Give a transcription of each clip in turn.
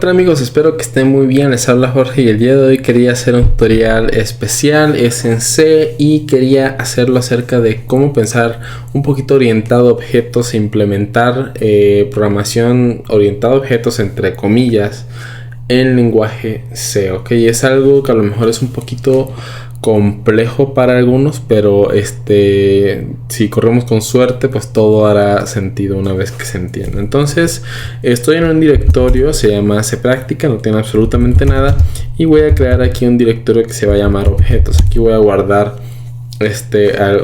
Hola amigos, espero que estén muy bien. Les habla Jorge y el día de hoy quería hacer un tutorial especial, es en C, y quería hacerlo acerca de cómo pensar un poquito orientado a objetos e implementar programación orientada a objetos entre comillas en lenguaje C. Ok, es algo que a lo mejor es un poquito complejo para algunos, pero si corremos con suerte, pues todo hará sentido una vez que se entienda. Entonces, estoy en un directorio, se llama Cpráctica, no tiene absolutamente nada, y voy a crear aquí un directorio que se va a llamar objetos. Aquí voy a guardar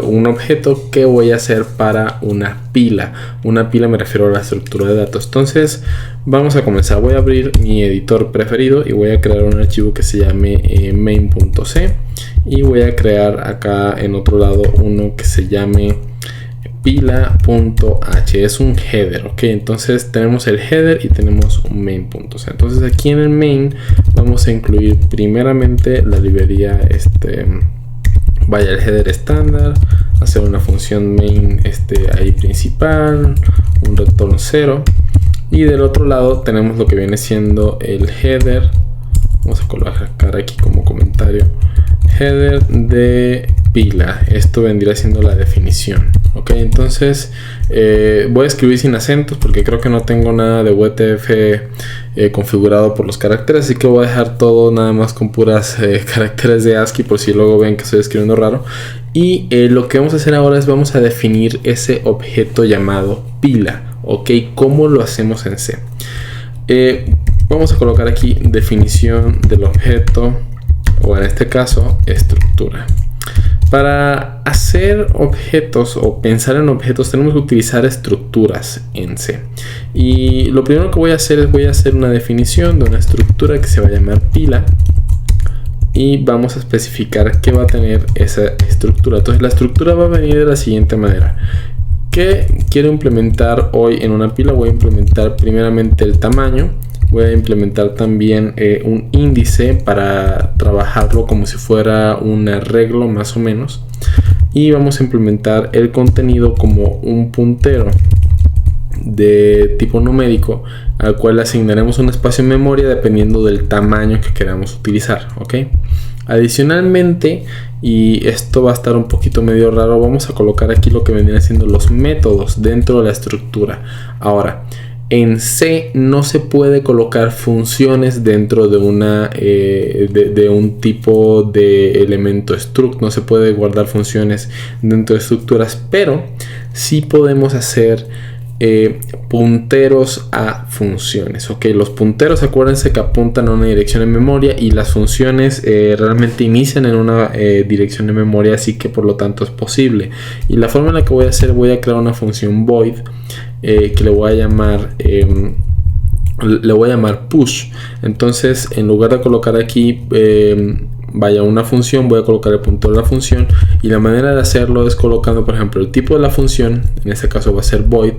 un objeto que voy a hacer para una pila. Una pila me refiero a la estructura de datos. Entonces vamos a comenzar. Voy a abrir mi editor preferido y voy a crear un archivo que se llame main.c, y voy a crear acá en otro lado uno que se llame pila.h. es un header, ok. Entonces tenemos el header y tenemos un main.c. entonces aquí en el main vamos a incluir primeramente la librería el header estándar, hacer una función main ahí principal, un return 0, y del otro lado tenemos lo que viene siendo el header. Vamos a colocar aquí como comentario header de pila. Esto vendría siendo la definición, ok. Entonces voy a escribir sin acentos porque creo que no tengo nada de UTF configurado por los caracteres, así que voy a dejar todo nada más con puras caracteres de ASCII, por si luego ven que estoy escribiendo raro. Y lo que vamos a hacer ahora es vamos a definir ese objeto llamado pila, ok. ¿Cómo lo hacemos en C? Vamos a colocar aquí definición del objeto, o en este caso estructura. Para hacer objetos o pensar en objetos tenemos que utilizar estructuras en C, y lo primero que voy a hacer es una definición de una estructura que se va a llamar pila, y vamos a especificar qué va a tener esa estructura. Entonces la estructura va a venir de la siguiente manera. ¿Qué quiero implementar hoy en una pila? Voy a implementar primeramente el tamaño. Voy a implementar también un índice para trabajarlo como si fuera un arreglo más o menos. Y vamos a implementar el contenido como un puntero de tipo numérico al cual le asignaremos un espacio en memoria dependiendo del tamaño que queramos utilizar, ¿ok? Adicionalmente, y esto va a estar un poquito medio raro, vamos a colocar aquí lo que vendrían siendo los métodos dentro de la estructura. Ahora, en C no se puede colocar funciones dentro de de un tipo de elemento struct. No se puede guardar funciones dentro de estructuras, pero sí podemos hacer punteros a funciones, ok. Los punteros, acuérdense que apuntan a una dirección en memoria, y las funciones realmente inician en una dirección en memoria, así que por lo tanto es posible. Y la forma en la que voy a crear una función void que le voy a llamar push. Entonces, en lugar de colocar aquí una función, voy a colocar el puntero de la función, y la manera de hacerlo es colocando, por ejemplo, el tipo de la función. En este caso va a ser void,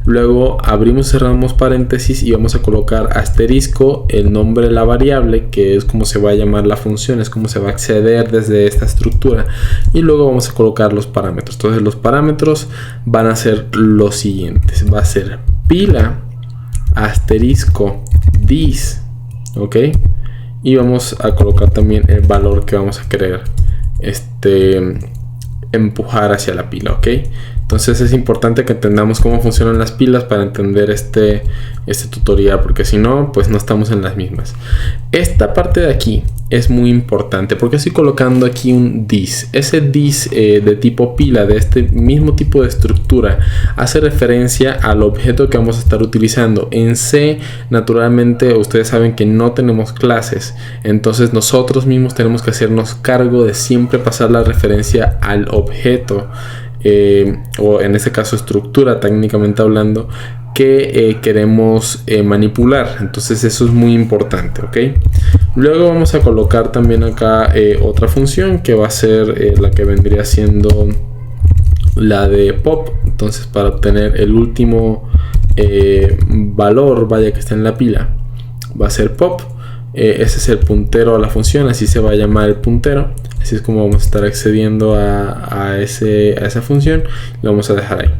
luego abrimos y cerramos paréntesis y vamos a colocar asterisco el nombre de la variable, que es como se va a llamar la función, es como se va a acceder desde esta estructura, y luego vamos a colocar los parámetros. Entonces los parámetros van a ser los siguientes: va a ser pila asterisco this, ok. Y vamos a colocar también el valor que vamos a querer empujar hacia la pila, ok. Entonces es importante que entendamos cómo funcionan las pilas para entender este tutorial, porque si no, pues no estamos en las mismas. Esta parte de aquí es muy importante porque estoy colocando aquí un this. Ese this de tipo pila, de este mismo tipo de estructura, hace referencia al objeto que vamos a estar utilizando. En C, naturalmente, ustedes saben que no tenemos clases, entonces nosotros mismos tenemos que hacernos cargo de siempre pasar la referencia al objeto, o en este caso estructura, técnicamente hablando, que queremos manipular. Entonces eso es muy importante, ok. Luego vamos a colocar también acá otra función que va a ser la que vendría siendo la de pop. Entonces, para obtener el último valor, que está en la pila, va a ser pop. Ese es el puntero a la función, así se va a llamar el puntero. Así es como vamos a estar accediendo a esa función. Lo vamos a dejar ahí.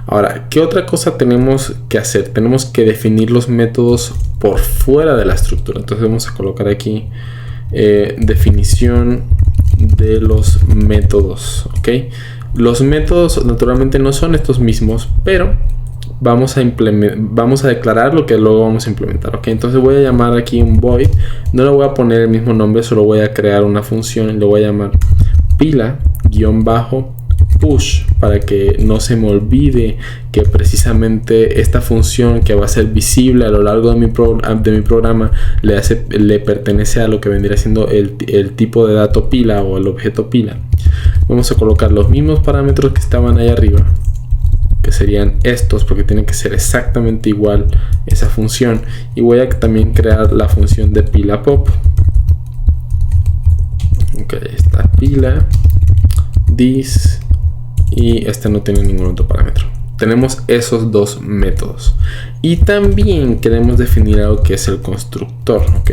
Ahora, ¿qué otra cosa tenemos que hacer? Tenemos que definir los métodos por fuera de la estructura. Entonces vamos a colocar aquí definición de los métodos, ¿ok? Los métodos naturalmente no son estos mismos, pero vamos a declarar lo que luego vamos a implementar, ¿ok? Entonces voy a llamar aquí un void, no le voy a poner el mismo nombre, solo voy a crear una función y le voy a llamar pila-push para que no se me olvide que precisamente esta función que va a ser visible a lo largo de mi programa le pertenece a lo que vendría siendo el tipo de dato pila o el objeto pila. Vamos a colocar los mismos parámetros que estaban ahí arriba, que serían estos, porque tiene que ser exactamente igual esa función, y voy a también crear la función de pila pop. Ok, está pila this, y este no tiene ningún otro parámetro. Tenemos esos dos métodos, y también queremos definir algo que es el constructor. Ok,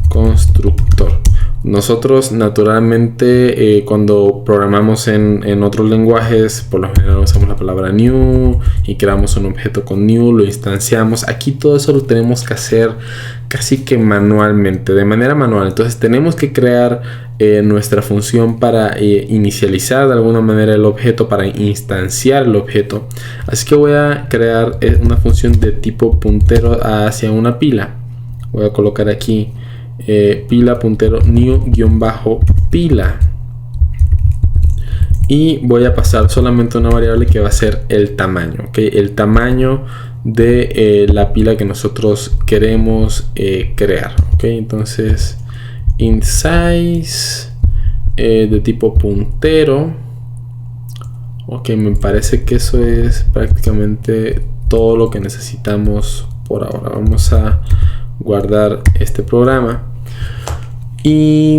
constructor. Nosotros naturalmente cuando programamos en otros lenguajes, por lo general usamos la palabra new y creamos un objeto con new, lo instanciamos. Aquí todo eso lo tenemos que hacer casi que manualmente, de manera manual. Entonces tenemos que crear nuestra función para inicializar de alguna manera el objeto, para instanciar el objeto. Así que voy a crear una función de tipo puntero hacia una pila. Voy a colocar aquí pila puntero new-pila, y voy a pasar solamente una variable que va a ser el tamaño, ¿okay? El tamaño de la pila que nosotros queremos crear, ¿okay? Entonces int size de tipo puntero. Ok, me parece que eso es prácticamente todo lo que necesitamos por ahora. Vamos a guardar este programa. Y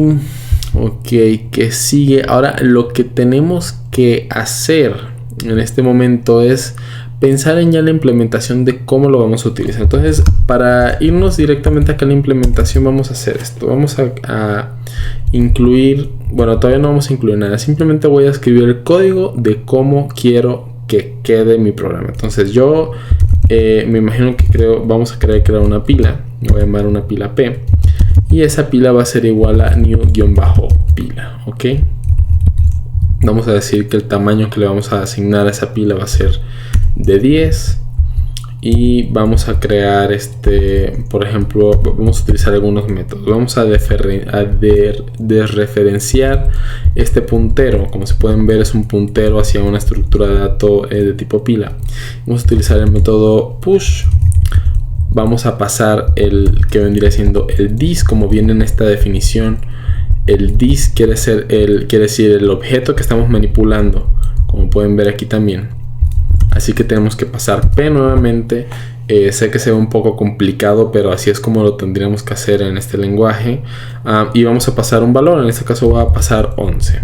ok, ¿qué sigue? Ahora lo que tenemos que hacer en este momento es pensar en ya la implementación de cómo lo vamos a utilizar. Entonces, para irnos directamente acá a la implementación, vamos a hacer esto. Vamos a incluir, bueno, todavía no vamos a incluir nada, simplemente voy a escribir el código de cómo quiero que quede mi programa. Entonces yo me imagino que vamos a querer crear una pila. Voy a llamar una pila P, y esa pila va a ser igual a new-pila, ¿ok? Vamos a decir que el tamaño que le vamos a asignar a esa pila va a ser de 10, y vamos a crear por ejemplo, vamos a utilizar algunos métodos. Vamos a desreferenciar este puntero. Como se pueden ver, es un puntero hacia una estructura de datos de tipo pila. Vamos a utilizar el método push. Vamos a pasar el que vendría siendo el dis, como viene en esta definición. El dis quiere decir el objeto que estamos manipulando, como pueden ver aquí también. Así que tenemos que pasar P nuevamente. Sé que se ve un poco complicado, pero así es como lo tendríamos que hacer en este lenguaje. Y vamos a pasar un valor, en este caso voy a pasar 11.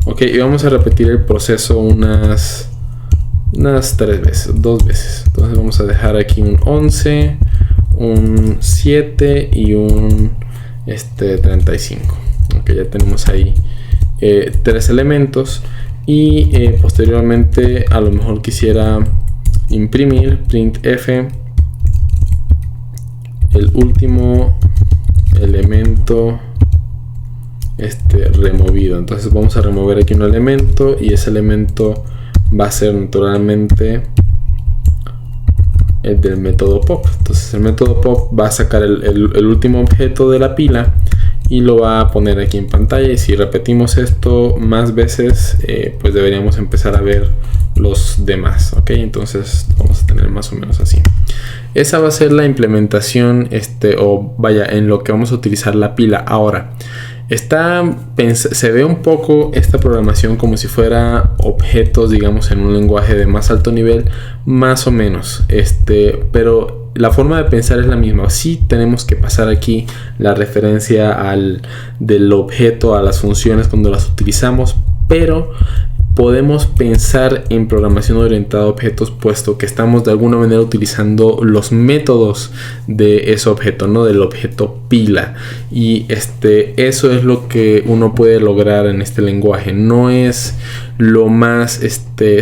Ok, y vamos a repetir el proceso unas 2 veces. Entonces vamos a dejar aquí un 11, un 7 y un 35. Ok, ya tenemos ahí 3 elementos. Y posteriormente a lo mejor quisiera imprimir printf el último elemento removido. Entonces vamos a remover aquí un elemento, y ese elemento va a ser naturalmente el del método pop. Entonces el método pop va a sacar el último objeto de la pila y lo va a poner aquí en pantalla. Y si repetimos esto más veces, pues deberíamos empezar a ver los demás. Ok, entonces vamos a tener más o menos así. Esa va a ser la implementación en lo que vamos a utilizar la pila. Ahora se ve un poco esta programación como si fuera objetos, digamos, en un lenguaje de más alto nivel, más o menos, pero la forma de pensar es la misma. Sí tenemos que pasar aquí la referencia del objeto a las funciones cuando las utilizamos, pero podemos pensar en programación orientada a objetos, puesto que estamos de alguna manera utilizando los métodos de ese objeto, ¿no? Del objeto pila. Y eso es lo que uno puede lograr en este lenguaje. No es lo más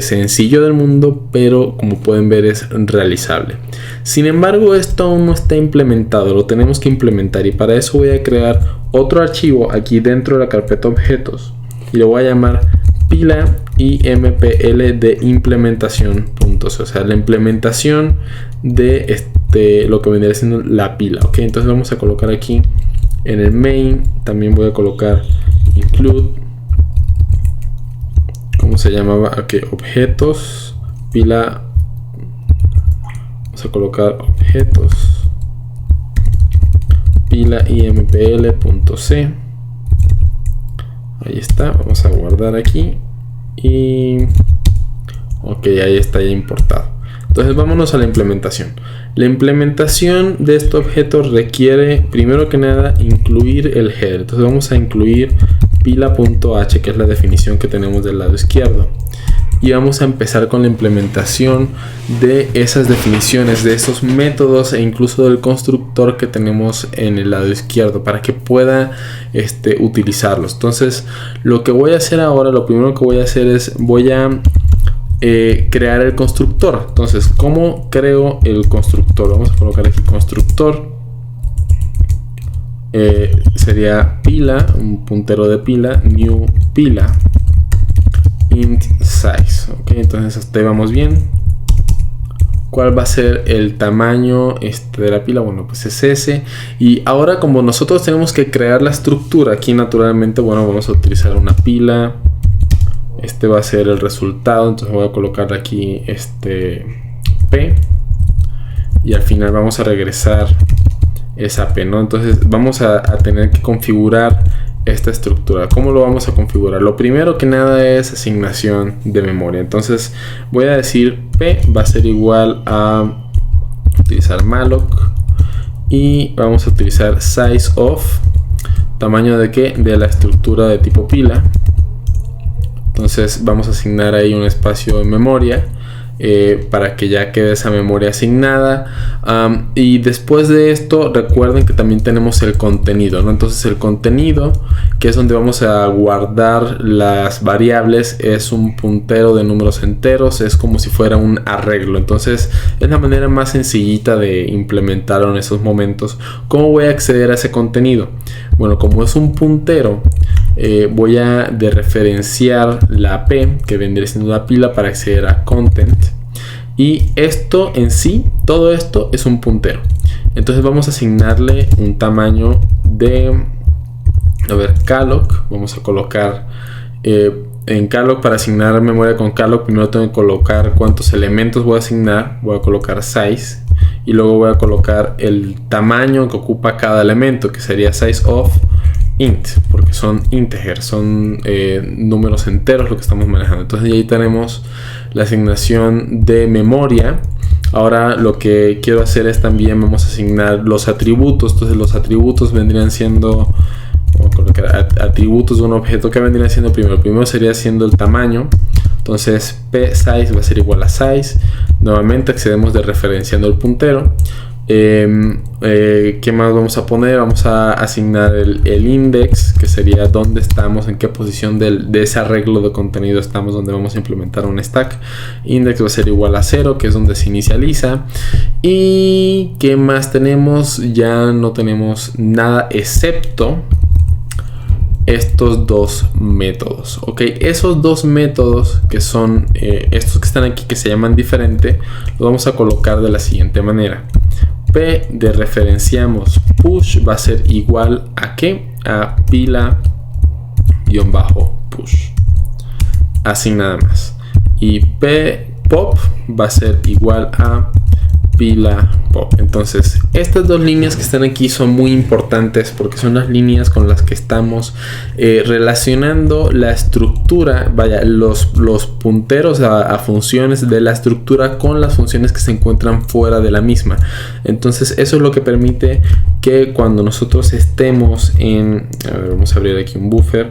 sencillo del mundo, pero como pueden ver es realizable. Sin embargo, esto aún no está implementado, lo tenemos que implementar, y para eso voy a crear otro archivo aquí dentro de la carpeta objetos y lo voy a llamar pila impl de implementación puntos, o sea, la implementación de lo que vendría siendo la pila. Ok, entonces vamos a colocar aquí en el main, también voy a colocar include, ¿cómo se llamaba? Ok, objetos, pila, vamos a colocar objetos, pila impl.c. Ahí está, vamos a guardar aquí y ok, ahí está ya importado. Entonces vámonos a la implementación. La implementación de este objeto requiere primero que nada incluir el header. Entonces vamos a incluir pila.h, que es la definición que tenemos del lado izquierdo, y vamos a empezar con la implementación de esas definiciones, de esos métodos e incluso del constructor que tenemos en el lado izquierdo para que pueda utilizarlos. Entonces lo que voy a hacer ahora, lo primero que voy a hacer es voy a crear el constructor. Entonces, ¿cómo creo el constructor? Vamos a colocar aquí constructor, sería pila, un puntero de pila, new pila int size. Ok, entonces hasta ahí vamos bien. ¿Cuál va a ser el tamaño de la pila? Bueno, pues es ese. Y ahora, como nosotros tenemos que crear la estructura aquí naturalmente, bueno, vamos a utilizar una pila. Este va a ser el resultado, entonces voy a colocar aquí P y al final vamos a regresar esa P, ¿no? Entonces vamos a tener que configurar esta estructura. ¿Cómo lo vamos a configurar? Lo primero que nada es asignación de memoria. Entonces voy a decir P va a ser igual a utilizar malloc y vamos a utilizar size of, tamaño de qué, de la estructura de tipo pila. Entonces vamos a asignar ahí un espacio de memoria para que ya quede esa memoria asignada. Y después de esto, recuerden que también tenemos el contenido, ¿no? Entonces el contenido, que es donde vamos a guardar las variables, es un puntero de números enteros, es como si fuera un arreglo. Entonces es la manera más sencillita de implementarlo en esos momentos. ¿Cómo voy a acceder a ese contenido? Bueno, como es un puntero, voy a dereferenciar la P, que vendría siendo la pila, para acceder a content. Y esto en sí, todo esto es un puntero. Entonces vamos a asignarle un tamaño de, calloc. Vamos a colocar en calloc, para asignar memoria con calloc, primero tengo que colocar cuántos elementos voy a asignar. Voy a colocar size y luego voy a colocar el tamaño que ocupa cada elemento, que sería size of int, porque son integers, son números enteros lo que estamos manejando. Entonces ahí tenemos la asignación de memoria. Ahora lo que quiero hacer es también vamos a asignar los atributos. Entonces los atributos vendrían siendo, vamos a colocar atributos de un objeto, que vendrían siendo primero sería siendo el tamaño. Entonces p size va a ser igual a size. Nuevamente accedemos de referenciando el puntero. ¿Qué más vamos a poner? Vamos a asignar el index, que sería dónde estamos, en qué posición de ese arreglo de contenido estamos, donde vamos a implementar un stack. Index va a ser igual a 0, que es donde se inicializa. ¿Y qué más tenemos? Ya no tenemos nada excepto estos dos métodos. Ok, esos dos métodos, que son estos que están aquí, que se llaman diferente, los vamos a colocar de la siguiente manera. P de referenciamos push va a ser igual a ¿qué? A pila-push. Así nada más. Y p pop va a ser igual a pila pop. Entonces estas dos líneas que están aquí son muy importantes porque son las líneas con las que estamos relacionando la estructura, vaya, los punteros a funciones de la estructura con las funciones que se encuentran fuera de la misma. Entonces eso es lo que permite que cuando nosotros estemos en, a ver, vamos a abrir aquí un buffer,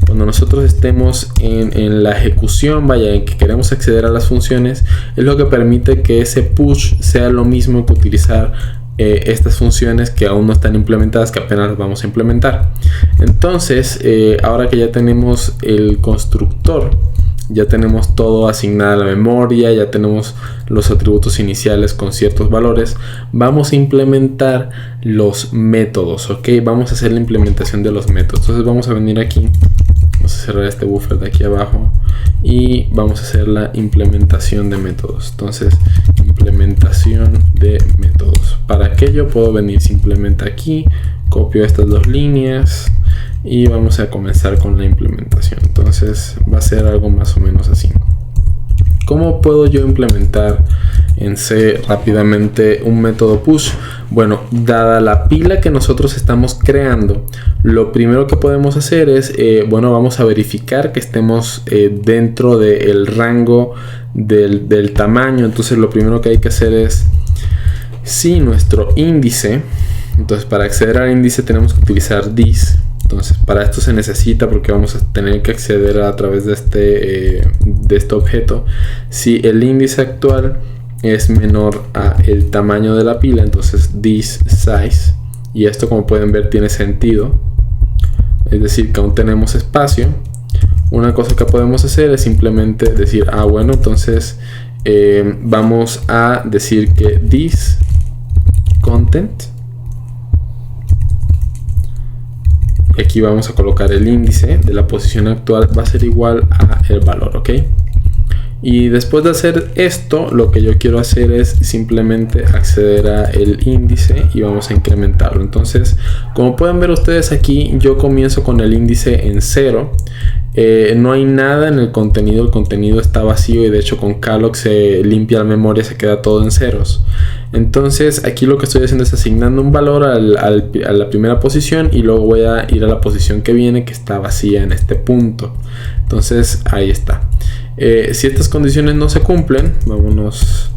cuando nosotros estemos en la ejecución, vaya, en que queremos acceder a las funciones, es lo que permite que ese push sea lo mismo que utilizar estas funciones que aún no están implementadas, que apenas las vamos a implementar. Entonces ahora que ya tenemos el constructor, ya tenemos todo asignado a la memoria, ya tenemos los atributos iniciales con ciertos valores, vamos a implementar los métodos, ¿ok? Vamos a hacer la implementación de los métodos. Entonces vamos a venir aquí, vamos a cerrar este buffer de aquí abajo y vamos a hacer la implementación de métodos. Entonces, implementación de métodos. Para aquello puedo venir simplemente aquí, copio estas dos líneas y vamos a comenzar con la implementación. Entonces va a ser algo más o menos así. ¿Cómo puedo yo implementar en C rápidamente un método push? Bueno, dada la pila que nosotros estamos creando, lo primero que podemos hacer es, bueno, vamos a verificar que estemos dentro del rango del tamaño. Entonces lo primero que hay que hacer es, si nuestro índice, entonces para acceder al índice tenemos que utilizar this. Entonces para esto se necesita, porque vamos a tener que acceder a través de este objeto. Si el índice actual es menor a el tamaño de la pila, entonces this size, y esto, como pueden ver, tiene sentido, es decir que aún tenemos espacio. Una cosa que podemos hacer es simplemente decir, bueno, entonces vamos a decir que this content, y aquí vamos a colocar el índice de la posición actual, va a ser igual a el valor, ¿ok? Y después de hacer esto, lo que yo quiero hacer es simplemente acceder a el índice y vamos a incrementarlo. Entonces, como pueden ver ustedes aquí, yo comienzo con el índice en 0. No hay nada en el contenido está vacío, y de hecho con calloc se limpia la memoria, se queda todo en ceros. Entonces aquí lo que estoy haciendo es asignando un valor a la primera posición, y luego voy a ir a la posición que viene, que está vacía en este punto. Entonces ahí está. Si estas condiciones no se cumplen, vámonos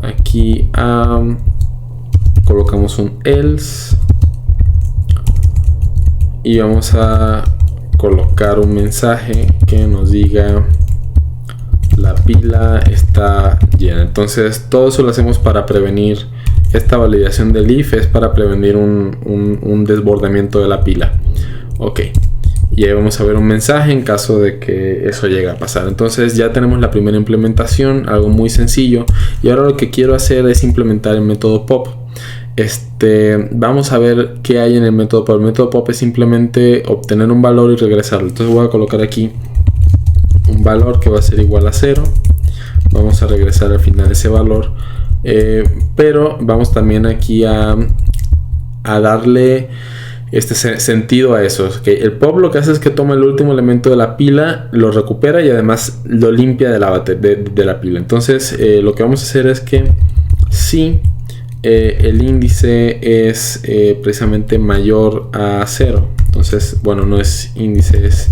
aquí a, colocamos un else y vamos a colocar un mensaje que nos diga la pila está llena. Entonces todo eso lo hacemos para prevenir esta validación del if, es para prevenir un desbordamiento de la pila. Ok, y ahí vamos a ver un mensaje en caso de que eso llegue a pasar. Entonces ya tenemos la primera implementación, algo muy sencillo, y ahora lo que quiero hacer es implementar el método pop. Vamos a ver qué hay en el método pop. El método pop es simplemente obtener un valor y regresarlo. Entonces voy a colocar aquí un valor que va a ser igual a 0. Vamos a regresar al final ese valor, pero vamos también aquí a darle sentido a eso. Okay. El pop lo que hace es que toma el último elemento de la pila, lo recupera y además lo limpia de la pila. Entonces lo que vamos a hacer es que si el índice es precisamente mayor a 0, entonces, bueno, no es índice, es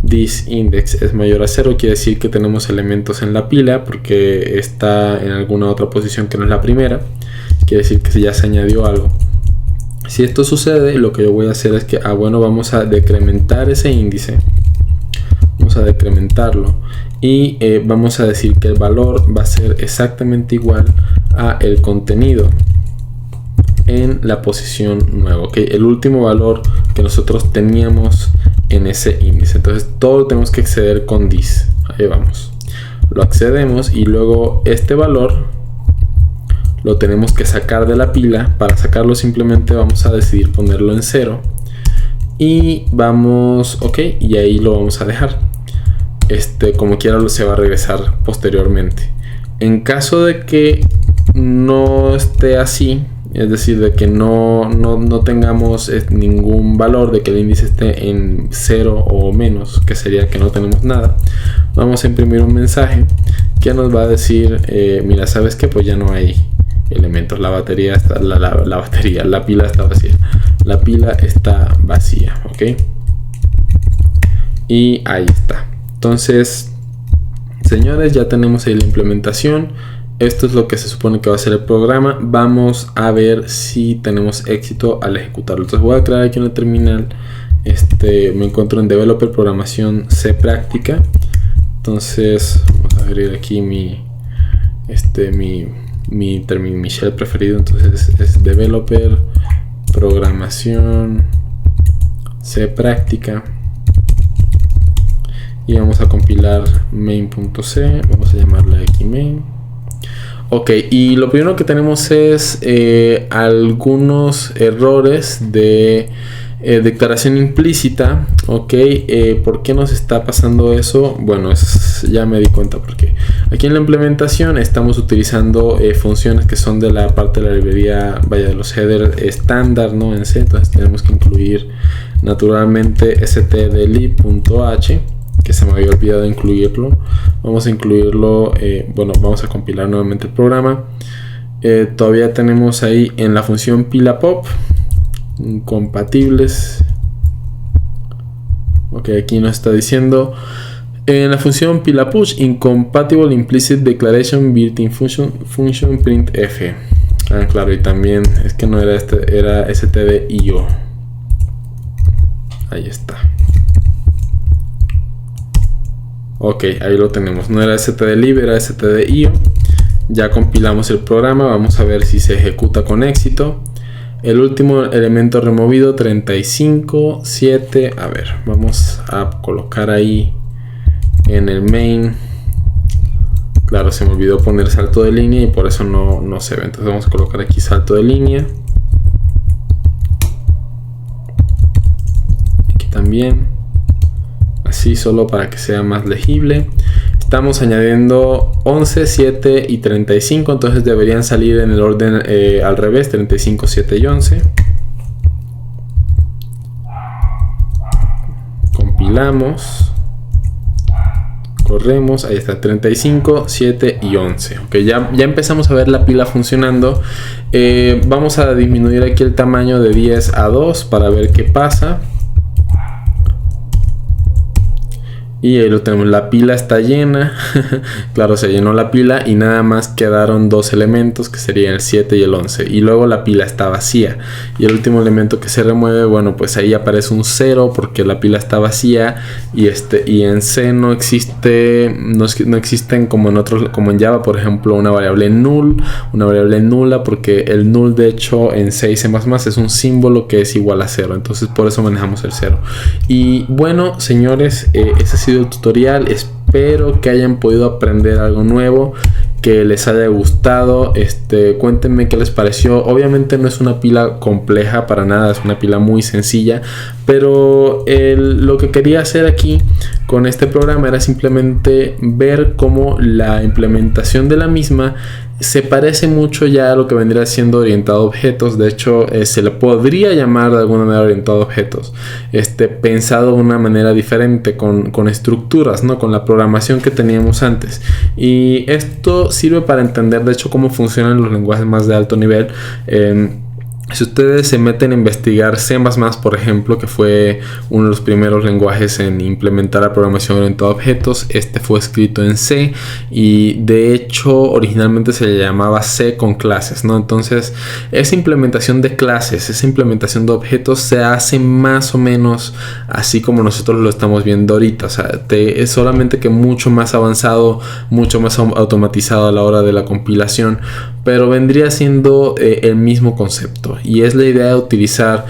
this index es mayor a 0, quiere decir que tenemos elementos en la pila porque está en alguna otra posición que no es la primera, quiere decir que ya se añadió algo. Si esto sucede, lo que yo voy a hacer es que, bueno, vamos a decrementar ese índice, vamos a decrementarlo y vamos a decir que el valor va a ser exactamente igual a el contenido en la posición nueva, ¿okay? El último valor que nosotros teníamos en ese índice. Entonces todo lo tenemos que acceder con this. Ahí vamos, lo accedemos y luego este valor lo tenemos que sacar de la pila. Para sacarlo simplemente vamos a decidir ponerlo en 0 y vamos, ok, y ahí lo vamos a dejar. Como quiera se va a regresar posteriormente. En caso de que no esté así, es decir, de que no tengamos ningún valor, de que el índice esté en 0 o menos, que sería que no tenemos nada, vamos a imprimir un mensaje que nos va a decir, mira, ¿sabes qué? Pues ya no hay elementos. La batería está, la pila está vacía. La pila está vacía, ¿ok? Y ahí está. Entonces, señores, ya tenemos ahí la implementación. Esto es lo que se supone que va a ser el programa. Vamos a ver si tenemos éxito al ejecutarlo. Entonces voy a crear aquí una terminal. Me encuentro en Developer Programación C Práctica. Entonces vamos a abrir aquí mi shell preferido. Entonces es Developer Programación C Práctica. Y vamos a compilar main.c. Vamos a llamarle aquí main. Ok, y lo primero que tenemos es algunos errores de declaración implícita. Ok, ¿por qué nos está pasando eso? Bueno, ya me di cuenta porque aquí en la implementación estamos utilizando funciones que son de la parte de la librería, de los headers estándar, ¿no? En C. Entonces tenemos que incluir naturalmente stdlib.h, que se me había olvidado incluirlo. Vamos a incluirlo, vamos a compilar nuevamente el programa. Todavía tenemos ahí en la función pilapop incompatibles. Ok, aquí nos está diciendo en la función pilapush incompatible implicit declaration built-in function printf. Claro, y también es que no era era stdio. Ahí está. Ok, ahí lo tenemos. No era stdlib, era stdio. Ya compilamos el programa. Vamos a ver si se ejecuta con éxito. El último elemento removido, 35, 7. A ver, vamos a colocar ahí en el main. Claro, se me olvidó poner salto de línea y por eso no se ve. Entonces vamos a colocar aquí salto de línea. Aquí también. Así, solo para que sea más legible. Estamos añadiendo 11, 7 y 35, entonces deberían salir en el orden al revés, 35, 7 y 11. Compilamos. Corremos, ahí está, 35, 7 y 11. Ok, ya empezamos a ver la pila funcionando. Vamos a disminuir aquí el tamaño de 10 a 2 para ver qué pasa. Y ahí lo tenemos, la pila está llena. Claro, se llenó la pila y nada más quedaron dos elementos que serían el 7 y el 11. Y luego la pila está vacía. Y el último elemento que se remueve, bueno, pues ahí aparece un 0 porque la pila está vacía. Y en C no existen como en Java, por ejemplo, una variable null, una variable nula, porque el null de hecho en C y C++ es un símbolo que es igual a 0. Entonces por eso manejamos el 0. Y bueno, señores, ese ha sido el tutorial. Espero que hayan podido aprender algo nuevo, que les haya gustado. Cuéntenme qué les pareció. Obviamente no es una pila compleja para nada, es una pila muy sencilla, pero lo que quería hacer aquí con este programa era simplemente ver cómo la implementación de la misma se parece mucho ya a lo que vendría siendo orientado a objetos. De hecho, se le podría llamar de alguna manera orientado a objetos, pensado de una manera diferente, con estructuras, ¿no? Con la programación que teníamos antes. Y esto sirve para entender, de hecho, cómo funcionan los lenguajes más de alto nivel. Si ustedes se meten a investigar C++, por ejemplo, que fue uno de los primeros lenguajes en implementar la programación orientada a objetos, fue escrito en C y de hecho originalmente se le llamaba C con clases, ¿no? Entonces esa implementación de clases, esa implementación de objetos se hace más o menos así como nosotros lo estamos viendo ahorita. O sea, es solamente que mucho más avanzado, mucho más automatizado a la hora de la compilación, pero vendría siendo el mismo concepto. Y es la idea de utilizar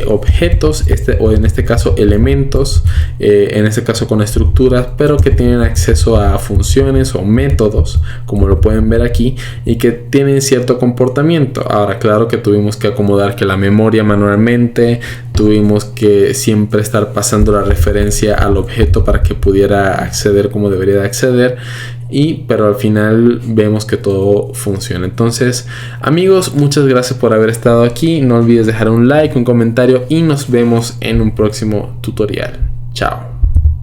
objetos, o en este caso elementos, en este caso con estructuras, pero que tienen acceso a funciones o métodos, como lo pueden ver aquí, y que tienen cierto comportamiento. Ahora, claro que tuvimos que acomodar que la memoria manualmente, tuvimos que siempre estar pasando la referencia al objeto para que pudiera acceder como debería de acceder. Pero al final vemos que todo funciona. Entonces, amigos, muchas gracias por haber estado aquí. No olvides dejar un like, un comentario y nos vemos en un próximo tutorial. Chao.